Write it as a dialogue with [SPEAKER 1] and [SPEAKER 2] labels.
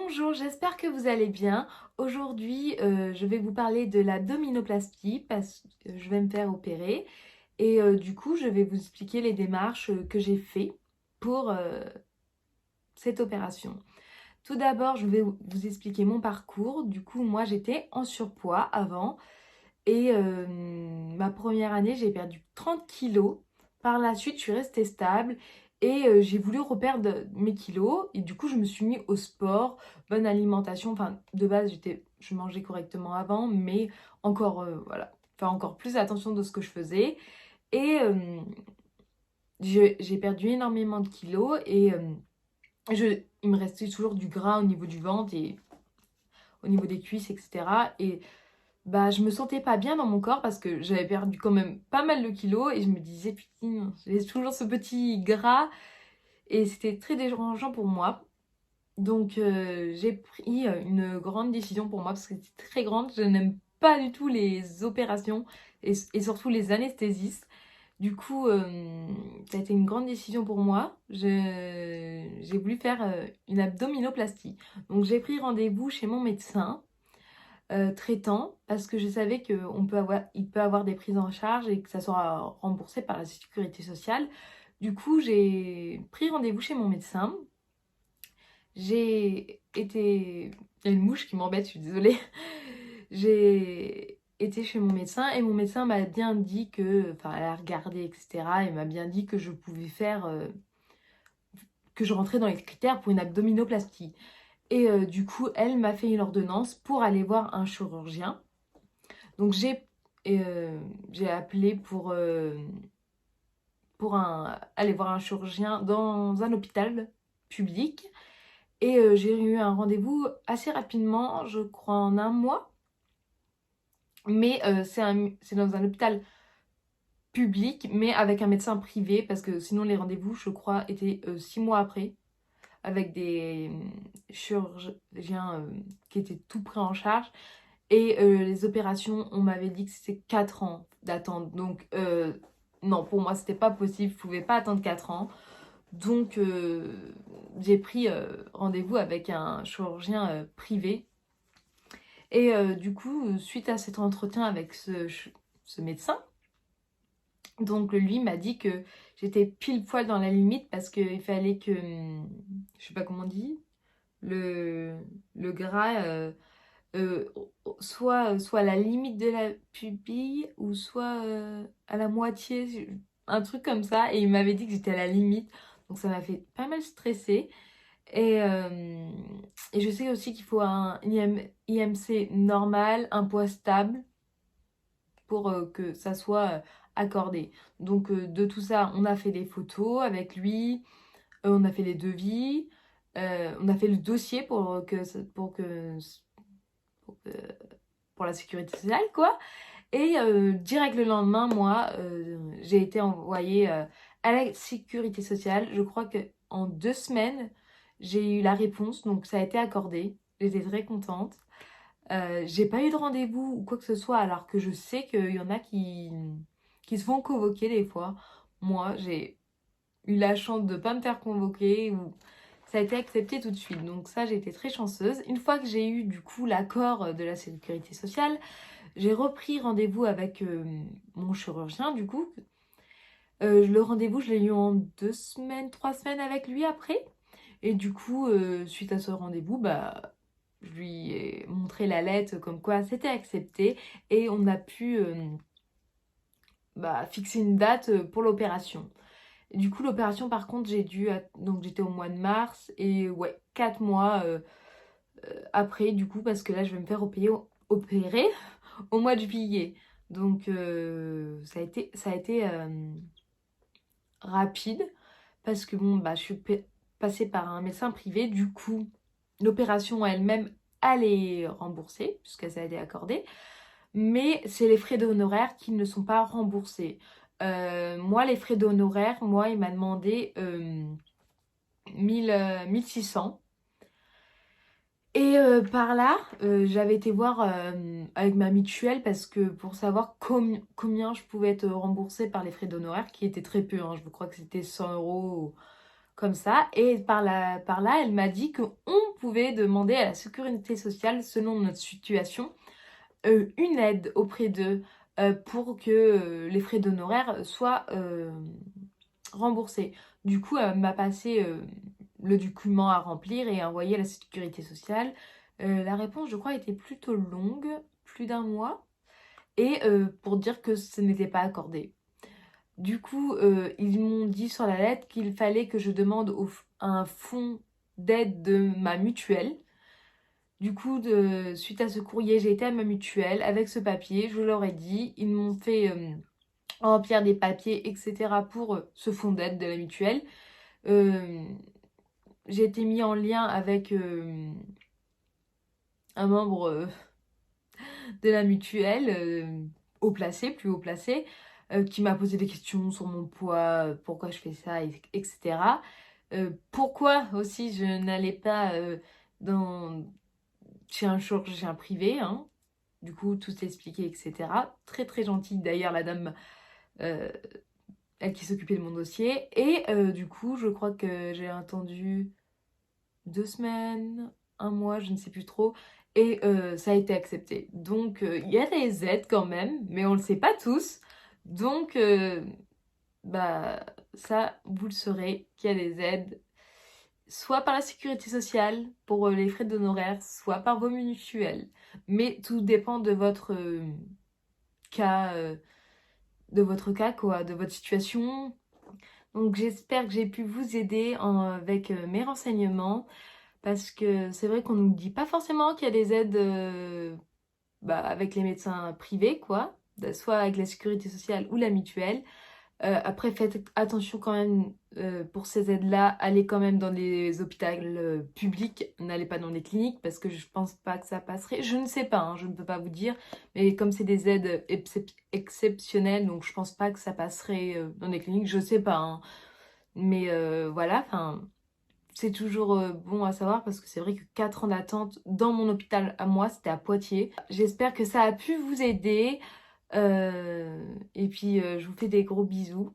[SPEAKER 1] Bonjour, j'espère que vous allez bien. Aujourd'hui, je vais vous parler de l'abdominoplastie parce que je vais me faire opérer. Et du coup, je vais vous expliquer les démarches que j'ai fait pour cette opération. Tout d'abord, je vais vous expliquer mon parcours. Du coup, moi, j'étais en surpoids avant. Et ma première année, j'ai perdu 30 kilos. Par la suite, je suis restée stable et j'ai voulu reperdre mes kilos. Et du coup, je me suis mis au sport, bonne alimentation. Enfin, de base, je mangeais correctement avant, mais encore, voilà, faire encore plus attention de ce que je faisais. Et j'ai perdu énormément de kilos et il me restait toujours du gras au niveau du ventre et au niveau des cuisses, etc. Et bah, je me sentais pas bien dans mon corps parce que j'avais perdu quand même pas mal de kilos et je me disais, putain, j'ai toujours ce petit gras et c'était très dérangeant pour moi. Donc, j'ai pris une grande décision pour moi parce que c'était très grande. Je n'aime pas du tout les opérations et surtout les anesthésistes. Du coup, ça a été une grande décision pour moi. J'ai voulu faire une abdominoplastie. Donc, j'ai pris rendez-vous chez mon médecin traitant parce que je savais il peut avoir des prises en charge et que ça sera remboursé par la sécurité sociale. Du coup, j'ai pris rendez-vous chez mon médecin. J'ai été... Il y a une mouche qui m'embête, je suis désolée. J'ai été chez mon médecin et mon médecin m'a bien dit que... Enfin, elle a regardé, etc. Et m'a bien dit que je pouvais faire... que je rentrais dans les critères pour une abdominoplastie. Et du coup, elle m'a fait une ordonnance pour aller voir un chirurgien. Donc j'ai appelé pour aller voir un chirurgien dans un hôpital public. Et j'ai eu un rendez-vous assez rapidement, je crois en un mois. Mais c'est dans un hôpital public, mais avec un médecin privé, parce que sinon les rendez-vous, je crois, étaient 6 mois après, avec des chirurgiens qui étaient tout pris en charge. Et les opérations, on m'avait dit que c'était 4 ans d'attente. Donc, non, pour moi, c'était pas possible. Je pouvais pas attendre 4 ans. Donc, j'ai pris rendez-vous avec un chirurgien privé. Et du coup, suite à cet entretien avec ce médecin, donc lui m'a dit que j'étais pile poil dans la limite parce qu'il fallait que, je sais pas comment on dit, le, le gras euh, soit à la limite de la pupille ou soit à la moitié, un truc comme ça. Et il m'avait dit que j'étais à la limite, donc ça m'a fait pas mal stresser. Et, euh, et je sais aussi qu'il faut un IMC normal, un poids stable pour que ça soit accordé. Donc de tout ça, on a fait des photos avec lui, on a fait les devis, on a fait le dossier pour que pour la sécurité sociale, quoi. Et direct le lendemain, moi, j'ai été envoyée à la sécurité sociale. Je crois que en 2 semaines, j'ai eu la réponse, donc ça a été accordé. J'étais très contente. J'ai pas eu de rendez-vous ou quoi que ce soit, alors que je sais qu'il y en a qui se font convoquer des fois. Moi, j'ai eu la chance de pas me faire convoquer ou ça a été accepté tout de suite. Donc ça, j'ai été très chanceuse. Une fois que j'ai eu du coup l'accord de la sécurité sociale, j'ai repris rendez-vous avec mon chirurgien du coup. Le rendez-vous, je l'ai eu en 2 semaines, 3 semaines avec lui après. Et du coup, suite à ce rendez-vous, bah, je lui ai montré la lettre comme quoi c'était accepté et on a pu bah, fixer une date pour l'opération. Et du coup, l'opération, par contre, donc j'étais au mois de mars et ouais, 4 mois après, du coup, parce que là, je vais me faire opérer au mois de juillet. Donc, ça a été rapide parce que bon, bah, je suis passée par un médecin privé. Du coup, l'opération elle-même, elle est remboursée puisque ça a été accordé. Mais c'est les frais d'honoraires qui ne sont pas remboursés. Moi, les frais d'honoraires, moi, il m'a demandé 1600. Et par là, j'avais été voir avec ma mutuelle parce que pour savoir combien je pouvais être remboursée par les frais d'honoraires, qui étaient très peu, hein, je crois que c'était 100 € comme ça. Et par là, elle m'a dit qu'on pouvait demander à la sécurité sociale, selon notre situation, une aide auprès d'eux pour que les frais d'honoraires soient remboursés. Du coup, elle m'a passé le document à remplir et envoyer à la sécurité sociale. La réponse, je crois, était plutôt longue, plus d'un mois, et pour dire que ce n'était pas accordé. Du coup, ils m'ont dit sur la lettre qu'il fallait que je demande un fonds d'aide de ma mutuelle. Du coup, suite à ce courrier, j'ai été à ma mutuelle avec ce papier, je leur ai dit, ils m'ont fait remplir des papiers, etc. pour ce fonds d'aide de la mutuelle. J'ai été mis en lien avec un membre de la mutuelle, plus haut placé, qui m'a posé des questions sur mon poids, pourquoi je fais ça, etc. Pourquoi aussi je n'allais pas chez un chirurgien privé, hein. Du coup, tout s'est expliqué, etc. Très très gentille d'ailleurs la dame, euh, elle qui s'occupait de mon dossier. Et du coup, je crois que j'ai attendu 2 semaines, un mois, je ne sais plus trop. Et ça a été accepté. Donc, il y a des aides quand même, mais on ne le sait pas tous. Donc, bah, ça, vous le saurez, qu'il y a des aides, soit par la sécurité sociale pour les frais d'honoraires, soit par vos mutuelles. Mais tout dépend de votre cas, quoi, de votre situation. Donc, j'espère que j'ai pu vous aider avec mes renseignements. Parce que c'est vrai qu'on nous dit pas forcément qu'il y a des aides avec les médecins privés, quoi, soit avec la sécurité sociale ou la mutuelle. Après, faites attention quand même pour ces aides-là. Allez quand même dans les hôpitaux publics, n'allez pas dans les cliniques parce que je pense pas que ça passerait. Je ne sais pas, hein, je ne peux pas vous dire. Mais comme c'est des aides exceptionnelles, donc je pense pas que ça passerait dans les cliniques. Je sais pas, hein. Mais voilà, enfin. C'est toujours bon à savoir parce que c'est vrai que 4 ans d'attente dans mon hôpital à moi, c'était à Poitiers. J'espère que ça a pu vous aider. Et puis, je vous fais des gros bisous.